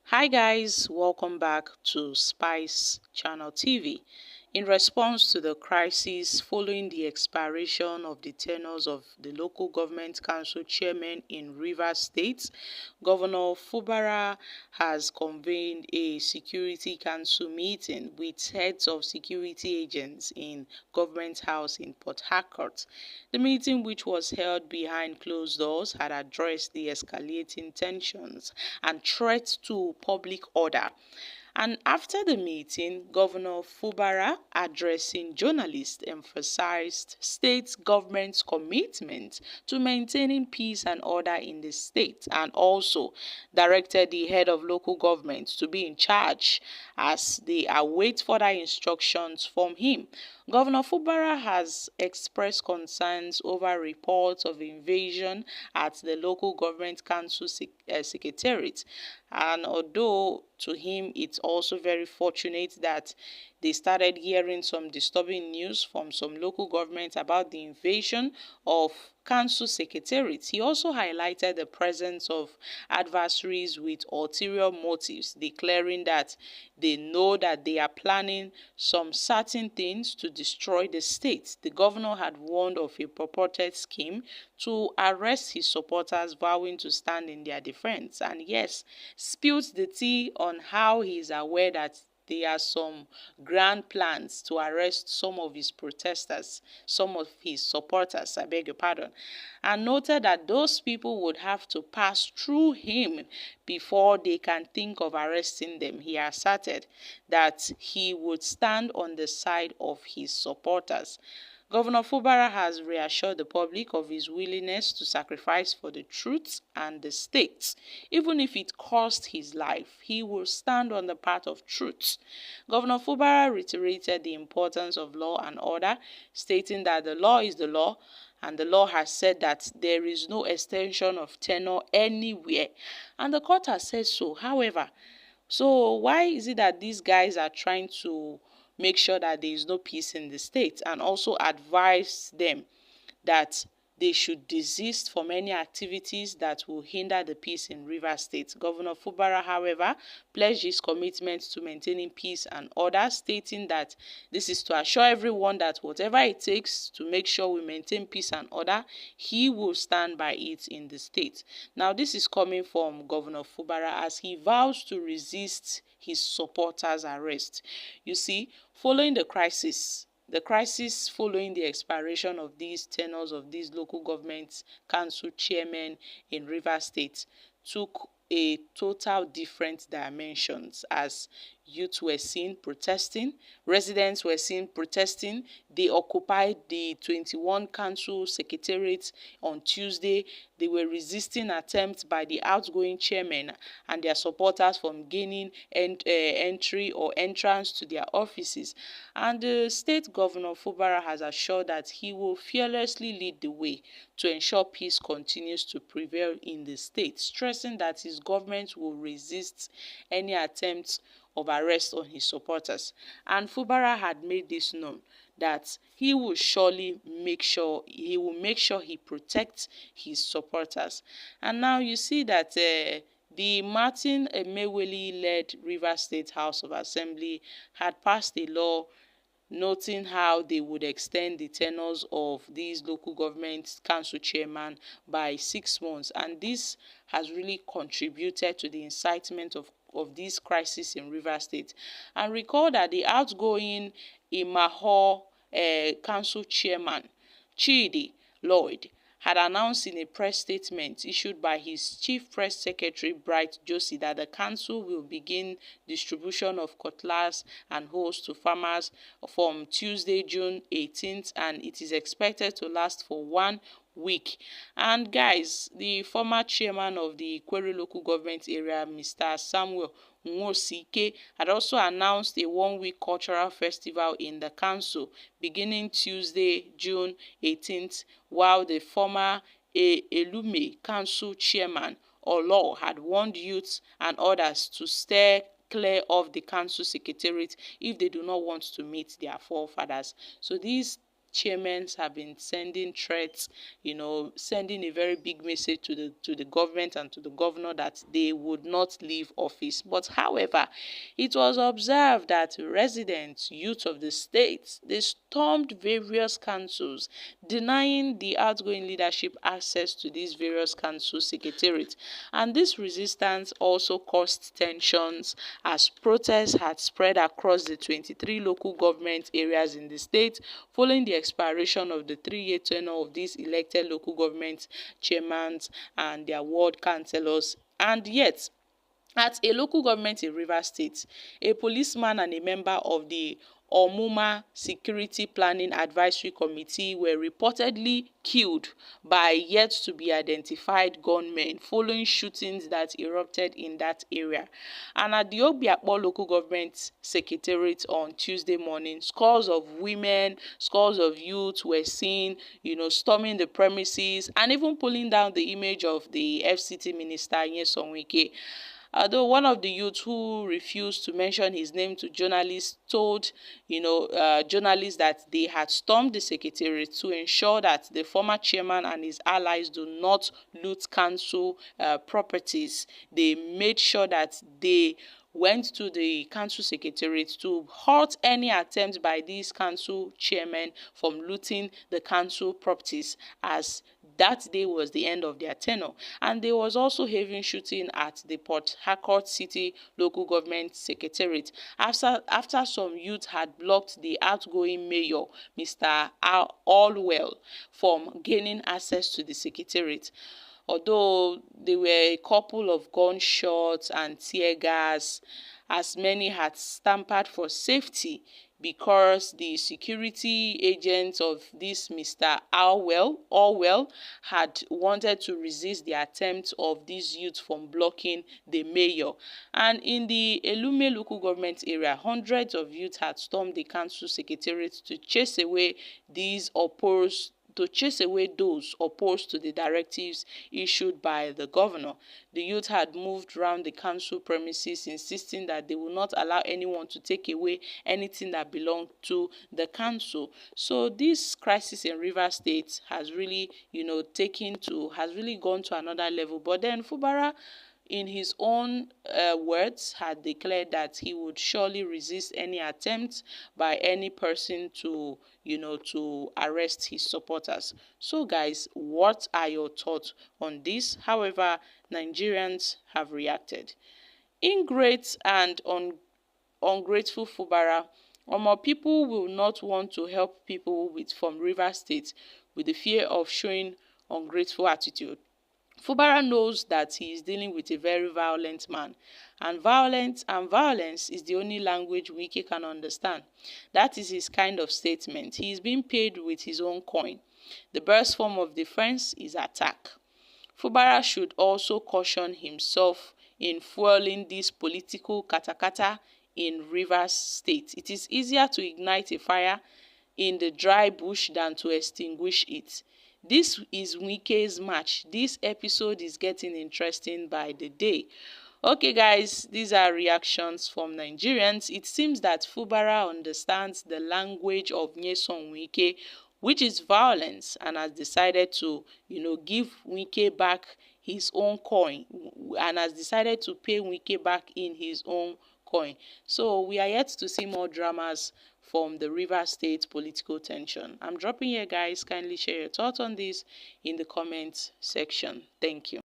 Hi guys, welcome back to Spice Channel TV. In response to the crisis following the expiration of the tenures of the local government council chairmen in Rivers State, Governor Fubara has convened a security council meeting with heads of security agents in Government House in Port Harcourt. The meeting, which was held behind closed doors, had addressed the escalating tensions and threats to public order. And after the meeting, Governor Fubara, addressing journalists, emphasized state government's commitment to maintaining peace and order in the state and also directed the head of local government to be in charge as they await further instructions from him. Governor Fubara has expressed concerns over reports of invasion at the local government council secretariat, and although to him it's also very fortunate that they started hearing some disturbing news from some local governments about the invasion of council secretariats, he also highlighted the presence of adversaries with ulterior motives, declaring that they know that they are planning some certain things to destroy the state. The governor had warned of a purported scheme to arrest his supporters, vowing to stand in their defense, and yes, spilled the tea on how he is aware that there are some grand plans to arrest some of his protesters, some of his supporters, I beg your pardon, and noted that those people would have to pass through him before they can think of arresting them. He asserted that he would stand on the side of his supporters. Governor Fubara has reassured the public of his willingness to sacrifice for the truth and the state. Even if it cost his life, he will stand on the path of truth. Governor Fubara reiterated the importance of law and order, stating that the law is the law, and the law has said that there is no extension of tenure anywhere, and the court has said so. However, so why is it that these guys are trying to make sure that there is no peace in the state, and also advise them that they should desist from any activities that will hinder the peace in Rivers State? Governor Fubara, however, pledged his commitment to maintaining peace and order, stating that this is to assure everyone that whatever it takes to make sure we maintain peace and order, he will stand by it in the state. Now, this is coming from Governor Fubara as he vows to resist his supporters' arrest. You see, following the crisis following the expiration of these tenures of these local government council chairmen in Rivers State took a total different dimensions as youth were seen protesting, residents were seen protesting. They occupied the 21 council secretariat on Tuesday. They were resisting attempts by the outgoing chairman and their supporters from gaining entry or entrance to their offices. And the state governor Fubara has assured that he will fearlessly lead the way to ensure peace continues to prevail in the state, stressing that his government will resist any attempts of arrest on his supporters. And Fubara had made this known that he will surely make sure he protects his supporters. And now you see that the Martin Emeweli-led Rivers State House of Assembly had passed a law noting how they would extend the tenures of these local government council chairmen by 6 months, and this has really contributed to the incitement of this crisis in Rivers State. And recall that the outgoing Imahor council chairman Chidi Lloyd had announced in a press statement issued by his chief press secretary Bright Josie that the council will begin distribution of cutlass and hoes to farmers from Tuesday, June 18th, and it is expected to last for 1 week. And guys, the former chairman of the Ikwere local government area, Mr. Samuel Nwosike, had also announced a 1 week cultural festival in the council beginning Tuesday, June 18th, while the former Elume council chairman Olo had warned youths and others to stay clear of the council secretariat if they do not want to meet their forefathers. So these chairmen have been sending threats, sending a very big message to the government and to the governor that they would not leave office. But however, it was observed that residents, youth of the state, they stormed various councils, denying the outgoing leadership access to these various council secretariats. And this resistance also caused tensions as protests had spread across the 23 local government areas in the state following the expiration of the 3-year tenure of these elected local government chairmen and their ward councillors. And yet, at a local government in Rivers State, a policeman and a member of the Omuma Security Planning Advisory Committee were reportedly killed by yet to be identified gunmen following shootings that erupted in that area. And at the Obiakpo local government secretariat on Tuesday morning, scores of women, scores of youth were seen, storming the premises and even pulling down the image of the FCT minister Nyesom Wike. Although one of the youths who refused to mention his name to journalists told, journalists that they had stormed the secretariat to ensure that the former chairman and his allies do not loot council properties. They made sure that they went to the council secretariat to halt any attempt by these council chairmen from looting the council properties, as that day was the end of their tenure. And there was also heavy shooting at the Port Harcourt City local government secretariat after some youth had blocked the outgoing mayor, Mr. Allwell, from gaining access to the secretariat. Although there were a couple of gunshots and tear gas, as many had scampered for safety because the security agents of this Mr. Allwell had wanted to resist the attempt of these youths from blocking the mayor. And in the Elume local government area, hundreds of youths had stormed the council secretariat to chase away those opposed to the directives issued by the governor. The youth had moved around the council premises, insisting that they will not allow anyone to take away anything that belonged to the council. So this crisis in Rivers State has really, has really gone to another level. But then Fubara, in his own words, had declared that he would surely resist any attempt by any person to arrest his supporters. So guys, what are your thoughts on this? However, Nigerians have reacted. Ingrate and ungrateful Fubara. People will not want to help people from Rivers State with the fear of showing ungrateful attitude. Fubara knows that he is dealing with a very violent man, and violence is the only language Wike can understand. That is his kind of statement. He is being paid with his own coin. The best form of defense is attack. Fubara should also caution himself in fueling this political katakata in Rivers State. It is easier to ignite a fire in the dry bush than to extinguish it. This is Wike's match. This episode is getting interesting by the day. Okay guys, these are reactions from Nigerians. It seems that Fubara understands the language of Nyesom Wike, which is violence, and has decided to, give Wike back his own coin, and has decided to pay Wike back in his own coin. So we are yet to see more dramas from the Rivers State political tension. I'm dropping here guys. Kindly share your thoughts on this in the comment section. Thank you.